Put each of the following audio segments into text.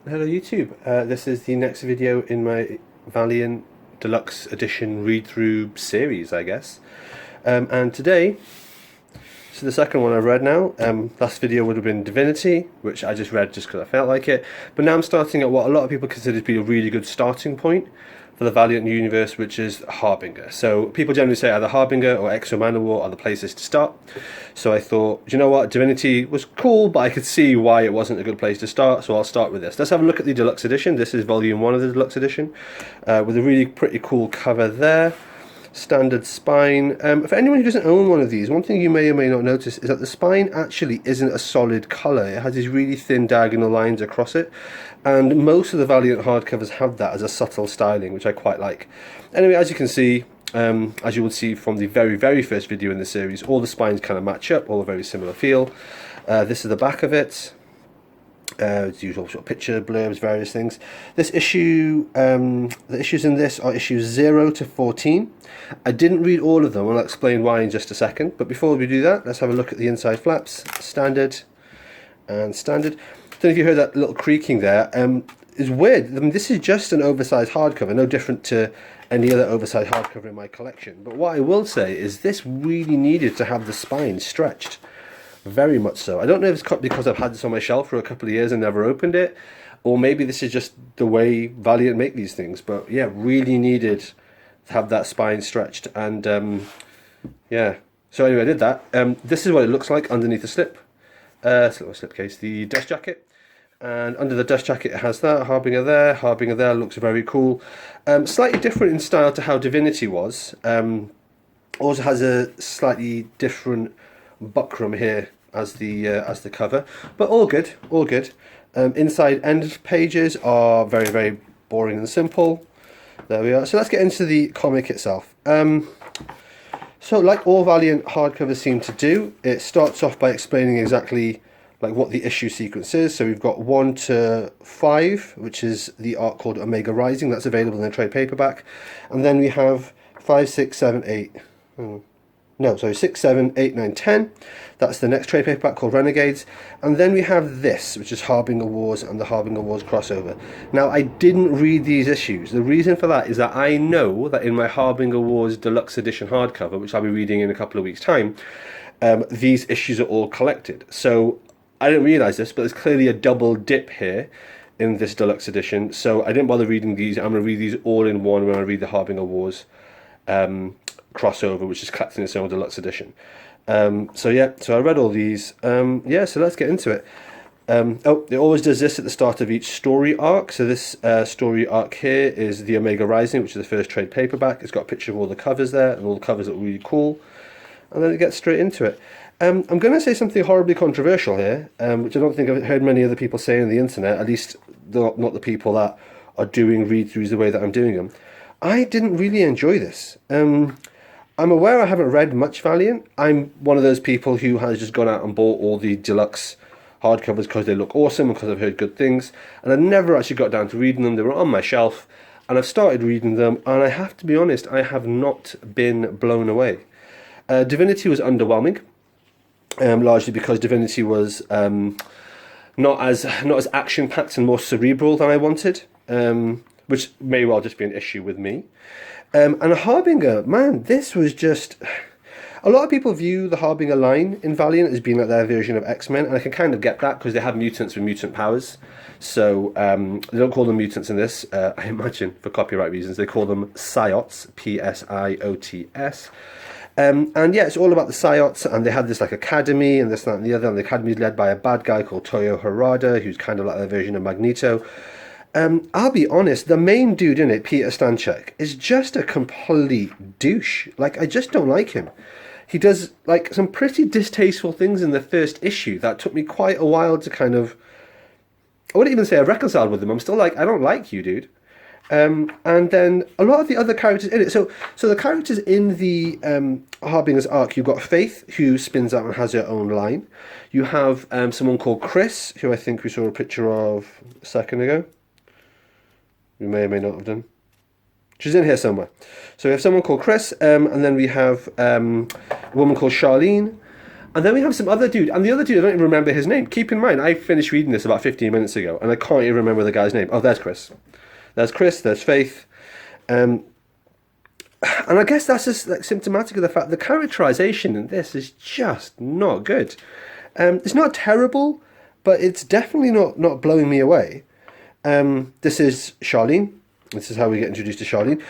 Hello YouTube, this is the next video in my Valiant Deluxe Edition read-through series, I guess. And today, this is the second one I've read now. Last video would have been Divinity, which I just read just because I felt like it. But now I'm starting at what a lot of people consider to be a really good starting point for the Valiant universe, which is Harbinger. So people generally say either Harbinger or Exo Manowar are the places to start. So I thought, you know what, Divinity was cool, but I could see why it wasn't a good place to start, so I'll start with this. Let's have a look at the deluxe edition. This is volume 1 of the deluxe edition, with a really pretty cool cover there. Standard spine. For anyone who doesn't own one of these, one thing you may or may not notice is that the spine actually isn't a solid colour. It has these really thin diagonal lines across it, and most of the Valiant hardcovers have that as a subtle styling, which I quite like. Anyway, as you can see, as you would see from the very first video in the series, all the spines kind of match up, all a very similar feel. This is the back of it. The usual sort of picture blurbs, various things. This issue, the issues in this are issues 0 to 14. I didn't read all of them, I'll explain why in just a second. But before we do that, let's have a look at the inside flaps. Standard and standard. Don't know if you heard that little creaking there. It's weird. I mean, this is just an oversized hardcover, no different to any other oversized hardcover in my collection. But what I will say is this really needed to have the spine stretched. Very much so. I don't know if it's because I've had this on my shelf for a couple of years and never opened it, or maybe this is just the way Valiant make these things. But yeah, really needed to have that spine stretched. And yeah, so anyway, I did that. This is what it looks like underneath the slipcase, the dust jacket. And under the dust jacket it has that, Harbinger there. Harbinger there looks very cool. Slightly different in style to how Divinity was. Also has a slightly different buckram here as the cover, but all good, all good. Inside end pages are very boring and simple. There we are. So let's get into the comic itself. So like all Valiant hardcovers seem to do, it starts off by explaining exactly like what the issue sequence is. So we've got 1 to 5, which is the arc called Omega Rising. That's available in a trade paperback. And then we have 5, 6, 7, 8. No, sorry, 6, 7, 8, 9, 10. That's the next trade paperback called Renegades. And then we have this, which is Harbinger Wars and the Harbinger Wars crossover. Now, I didn't read these issues. The reason for that is that I know that in my Harbinger Wars Deluxe Edition hardcover, which I'll be reading in a couple of weeks' time, these issues are all collected. So I didn't realise this, but there's clearly a double dip here in this Deluxe Edition. So I didn't bother reading these. I'm going to read these all in one when I read the Harbinger Wars crossover, which is collected in its own deluxe edition. So yeah, so I read all these. Yeah, so let's get into it. Oh, it always does this at the start of each story arc. So this story arc here is the Omega Rising, which is the first trade paperback. It's got a picture of all the covers there, and all the covers look really cool. And then it gets straight into it. I'm going to say something horribly controversial here, which I don't think I've heard many other people say on the internet, at least not the people that are doing read-throughs the way that I'm doing them. I didn't really enjoy this. I'm aware I haven't read much Valiant. I'm one of those people who has just gone out and bought all the deluxe hardcovers because they look awesome and because I've heard good things. And I never actually got down to reading them. They were on my shelf and I've started reading them. And I have to be honest, I have not been blown away. Divinity was underwhelming, largely because Divinity was not as action-packed and more cerebral than I wanted. Which may well just be an issue with me. And a Harbinger, man, this was just... A lot of people view the Harbinger line in Valiant as being like their version of X-Men, and I can kind of get that because they have mutants with mutant powers. So they don't call them mutants in this, I imagine, for copyright reasons. They call them Psiots, P-S-I-O-T-S. And yeah, it's all about the Psiots, and they had this like academy and this, that, and the other, and the academy is led by a bad guy called Toyo Harada, who's kind of like their version of Magneto. I'll be honest, the main dude in it, Peter Stanchek, is just a complete douche. Like, I just don't like him. He does, like, some pretty distasteful things in the first issue that took me quite a while to kind of... I wouldn't even say I reconciled with him. I'm still like, I don't like you, dude. And then a lot of the other characters in it. So the characters in the Harbinger's arc, you've got Faith, who spins out and has her own line. You have someone called Chris, who I think we saw a picture of a second ago. We may or may not have done. She's in here somewhere. So we have someone called Chris, and then we have a woman called Charlene, And then we have some other dude, and the other dude, I don't even remember his name. Keep in mind, I finished reading this about 15 minutes ago, and I can't even remember the guy's name. Oh, there's Chris. There's Faith. And I guess that's just like symptomatic of the fact the characterization in this is just not good. It's not terrible, but it's definitely not blowing me away. This is Charlene. This is how we get introduced to Charlene.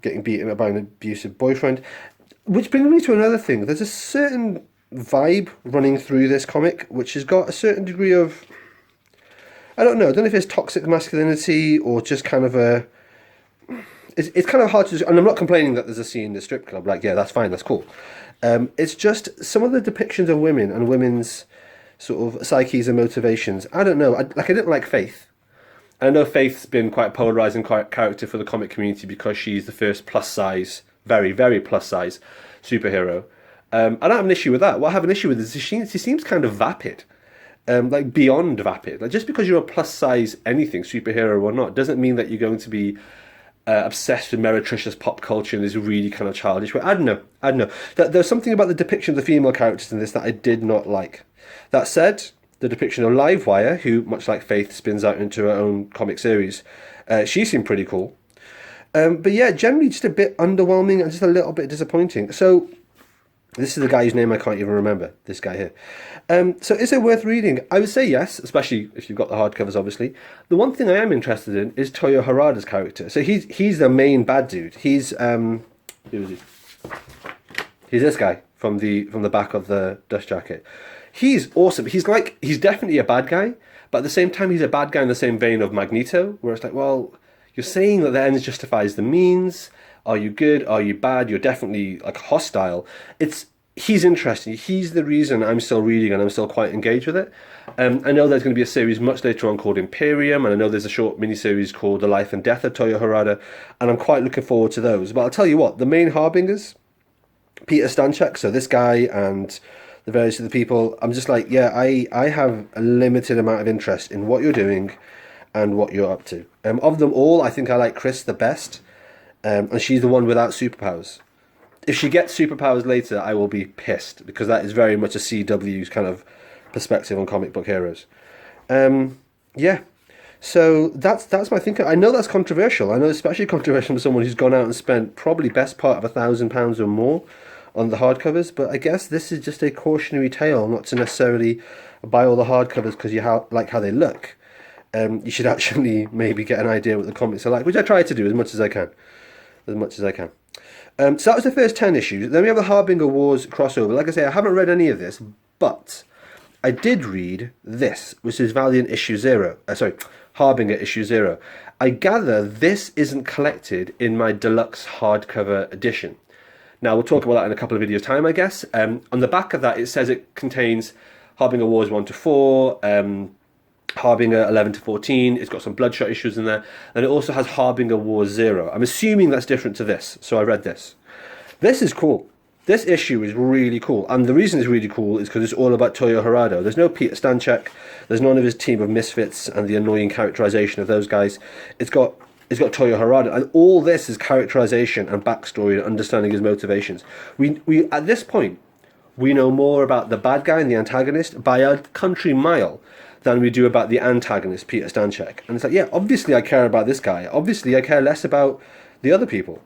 Getting beaten up by an abusive boyfriend. Which brings me to another thing. There's a certain vibe running through this comic which has got a certain degree of, I don't know if it's toxic masculinity or just kind of a, it's kind of hard to, and I'm not complaining that there's a scene in the strip club, like, yeah, that's fine, that's cool. It's just some of the depictions of women and women's sort of psyches and motivations, I don't know, I didn't like Faith. I know Faith's been quite a polarising character for the comic community because she's the first plus size, very, very plus size superhero. I don't have an issue with that. What I have an issue with is she seems kind of vapid. Like beyond vapid. Like just because you're a plus size anything, superhero or not, doesn't mean that you're going to be obsessed with meretricious pop culture in this really kind of childish way. I don't know. There's something about the depiction of the female characters in this that I did not like. That said, the depiction of Livewire, who, much like Faith, spins out into her own comic series, she seemed pretty cool. But yeah, generally just a bit underwhelming and just a little bit disappointing. So this is the guy whose name I can't even remember, this guy here. So is it worth reading? I would say yes, especially if you've got the hardcovers, obviously. The one thing I am interested in is Toyo Harada's character. So he's the main bad dude. He's who is he? He's this guy from the back of the dust jacket. He's awesome. He's definitely a bad guy, but at the same time he's a bad guy in the same vein of Magneto, where it's like, well, you're saying that the ends justifies the means. Are you good? Are you bad? You're definitely like hostile. He's interesting. He's the reason I'm still reading and I'm still quite engaged with it. I know there's going to be a series much later on called Imperium, and I know there's a short miniseries called The Life and Death of Toyo Harada, and I'm quite looking forward to those. But I'll tell you what, the main Harbingers, Peter Stanchek, so this guy and the various other people, I'm just like, yeah, I have a limited amount of interest in what you're doing and what you're up to. Of them all, I think I like Chris the best. And she's the one without superpowers. If she gets superpowers later, I will be pissed, because that is very much a CW's kind of perspective on comic book heroes. Yeah, so that's my thinking. I know that's controversial. I know especially controversial for someone who's gone out and spent probably best part of £1,000 or more on the hardcovers. But I guess this is just a cautionary tale, not to necessarily buy all the hardcovers because you like how they look. You should actually maybe get an idea what the comics are like, which I try to do as much as I can. So that was the first 10 issues. Then we have the Harbinger Wars crossover. Like I say, I haven't read any of this, but I did read this, which is Valiant issue 0. Harbinger issue 0. I gather this isn't collected in my deluxe hardcover edition. Now, we'll talk about that in a couple of videos' time, I guess. On the back of that, it says it contains Harbinger Wars 1 to 4, Harbinger 11 to 14, it's got some Bloodshot issues in there, and it also has Harbinger Wars 0. I'm assuming that's different to this, so I read this. This is cool. This issue is really cool, and the reason it's really cool is because it's all about Toyo Harada. There's no Peter Stanchek, there's none of his team of misfits and the annoying characterization of those guys. It's got Toyo Harada, and all this is characterization and backstory and understanding his motivations. We at this point, we know more about the bad guy and the antagonist by a country mile than we do about the antagonist, Peter Stanchek. And it's like, yeah, obviously I care about this guy. Obviously I care less about the other people.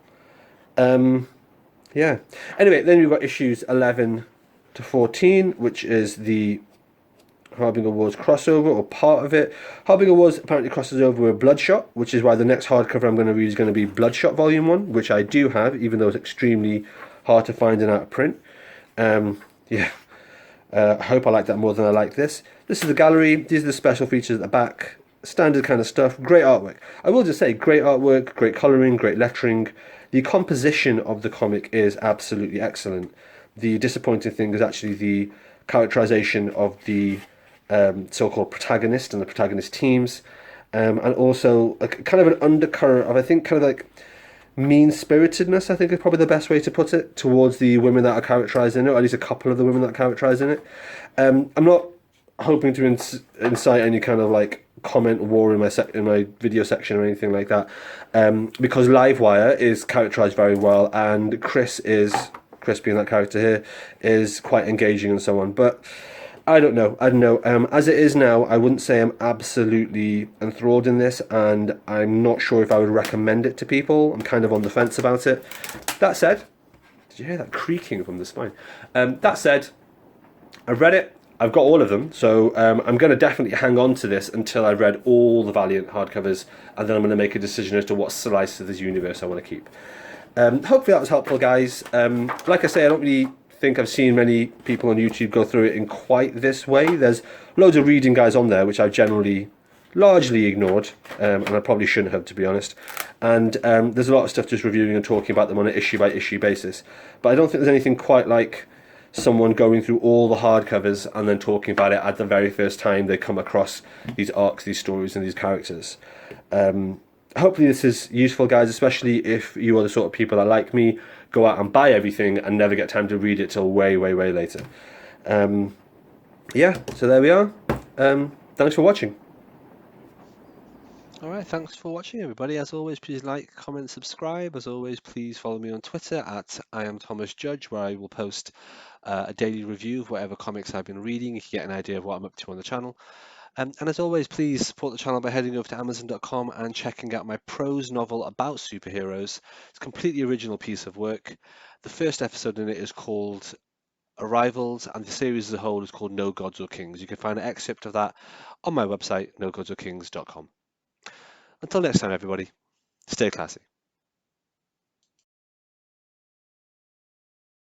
Yeah. Anyway, then we've got issues 11 to 14, which is the Harbinger Wars crossover, or part of it. Harbinger Wars apparently crosses over with Bloodshot, which is why the next hardcover I'm going to read is going to be Bloodshot Volume 1, which I do have, even though it's extremely hard to find and out of print. Yeah. I hope I like that more than I like this. This is the gallery. These are the special features at the back. Standard kind of stuff. Great artwork. I will just say, great artwork, great colouring, great lettering. The composition of the comic is absolutely excellent. The disappointing thing is actually the characterization of the so-called protagonist and the protagonist teams. And also a kind of an undercurrent of, I think, kind of like mean-spiritedness, I think is probably the best way to put it, towards the women that are characterized in it, or at least a couple of the women that are characterized in it. I'm not hoping to incite any kind of like comment war in my video section or anything like that, because Livewire is characterized very well, and Chris is Chris being that character here, is quite engaging and so on. But I don't know. As it is now, I wouldn't say I'm absolutely enthralled in this, and I'm not sure if I would recommend it to people. I'm kind of on the fence about it. That said, did you hear that creaking from the spine? That said, I've read it. I've got all of them, so I'm going to definitely hang on to this until I've read all the Valiant hardcovers, and then I'm going to make a decision as to what slice of this universe I want to keep. Hopefully that was helpful, guys. Like I say, I don't really think I've seen many people on YouTube go through it in quite this way. There's loads of reading guys on there, which I've generally largely ignored, and I probably shouldn't have, to be honest. And there's a lot of stuff just reviewing and talking about them on an issue-by-issue basis. But I don't think there's anything quite like someone going through all the hardcovers and then talking about it at the very first time they come across these arcs, these stories, and these characters. Hopefully this is useful, guys, especially if you are the sort of people that, like me, go out and buy everything and never get time to read it till way, way, way later. Yeah, so there we are. Thanks for watching. All right, thanks for watching, everybody. As always, please like, comment, subscribe. As always, please follow me on Twitter at @IamThomasJudge, where I will post a daily review of whatever comics I've been reading. You can get an idea of what I'm up to on the channel. And as always, please support the channel by heading over to Amazon.com and checking out my prose novel about superheroes. It's a completely original piece of work. The first episode in it is called Arrivals, and the series as a whole is called No Gods or Kings. You can find an excerpt of that on my website, nogodsorkings.com. Until next time, everybody, stay classy.